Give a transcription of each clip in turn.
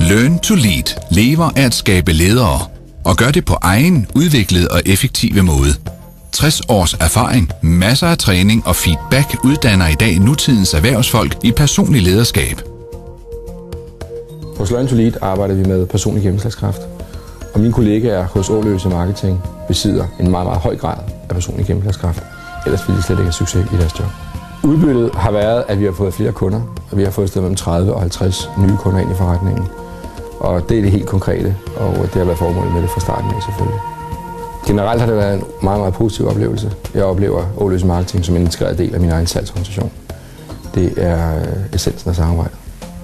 Learn to Lead lever af at skabe ledere og gør det på egen, udviklet og effektive måde. 60 års erfaring, masser af træning og feedback uddanner i dag nutidens erhvervsfolk i personlig lederskab. Hos Learn to Lead arbejder vi med personlig gennemslagskraft, og mine kollegaer hos Åløse Marketing besidder en meget, meget høj grad af personlig gennemslagskraft. Ellers ville de slet ikke have succes i deres job. Udbyttet har været, at vi har fået flere kunder, og vi har fået et sted mellem 30 og 50 nye kunder ind i forretningen. Og det er det helt konkrete, og det har været formålet med det fra starten af selvfølgelig. Generelt har det været en meget, meget positiv oplevelse. Jeg oplever Åløse Marketing som en integreret del af min egen salgsorganisation. Det er essensen af samarbejdet.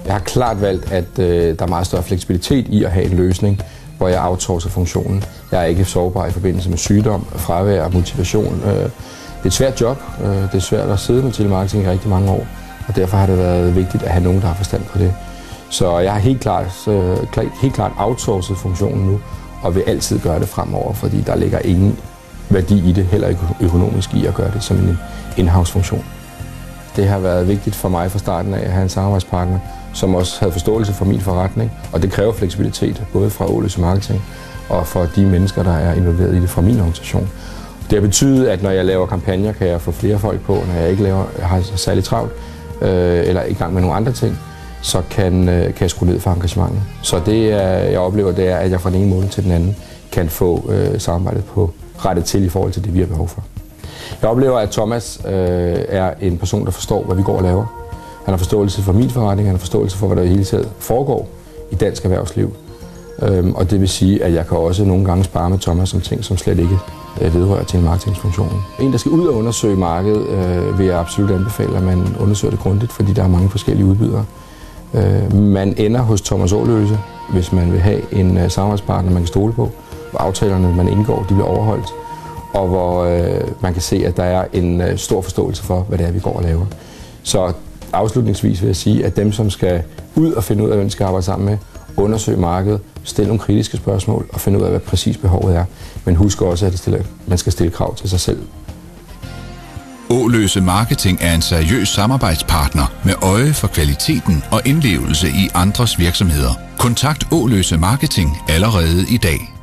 Jeg har klart valgt, at der er meget større fleksibilitet i at have en løsning, hvor jeg outsourcer funktionen. Jeg er ikke sårbar i forbindelse med sygdom, fravær og motivation. Det er et svært job. Det er svært at sidde med telemarketing i rigtig mange år, og derfor har det været vigtigt at have nogen, der har forstand på det. Så jeg har helt klart outsourcet funktionen nu, og vil altid gøre det fremover, fordi der ligger ingen værdi i det, heller ikke økonomisk i at gøre det som en in-house-funktion. Det har været vigtigt for mig fra starten af at have en samarbejdspartner, som også havde forståelse for min forretning, og det kræver fleksibilitet, både fra Åløse Marketing og for de mennesker, der er involveret i det fra min organisation. Det har betydet, at når jeg laver kampagner, kan jeg få flere folk på, når jeg ikke har særlig travlt, eller i gang med nogle andre ting, så kan jeg skrue ned for engagementet. Så det, jeg oplever, det er, at jeg fra den ene måned til den anden kan få samarbejdet på rettet til i forhold til det, vi har behov for. Jeg oplever, at Thomas er en person, der forstår, hvad vi går og laver. Han har forståelse for min forretning, han har forståelse for, hvad der i hele taget foregår i dansk erhvervsliv. Og det vil sige, at jeg kan også nogle gange spare med Thomas om ting, som slet ikke vedrører til en marketingsfunktion. En, der skal ud og undersøge markedet, vil jeg absolut anbefale, at man undersøger det grundigt, fordi der er mange forskellige udbydere. Man ender hos Thomas Åløse, hvis man vil have en samarbejdspartner, man kan stole på, hvor aftalerne, man indgår, de bliver overholdt, og hvor man kan se, at der er en stor forståelse for, hvad det er, vi går og laver. Så afslutningsvis vil jeg sige, at dem, som skal ud og finde ud af, hvem de skal arbejde sammen med, undersøge markedet, stille nogle kritiske spørgsmål og finde ud af, hvad præcis behovet er. Men husk også, at man skal stille krav til sig selv. Åløse Marketing er en seriøs samarbejdspartner med øje for kvaliteten og indlevelse i andres virksomheder. Kontakt Åløse Marketing allerede i dag.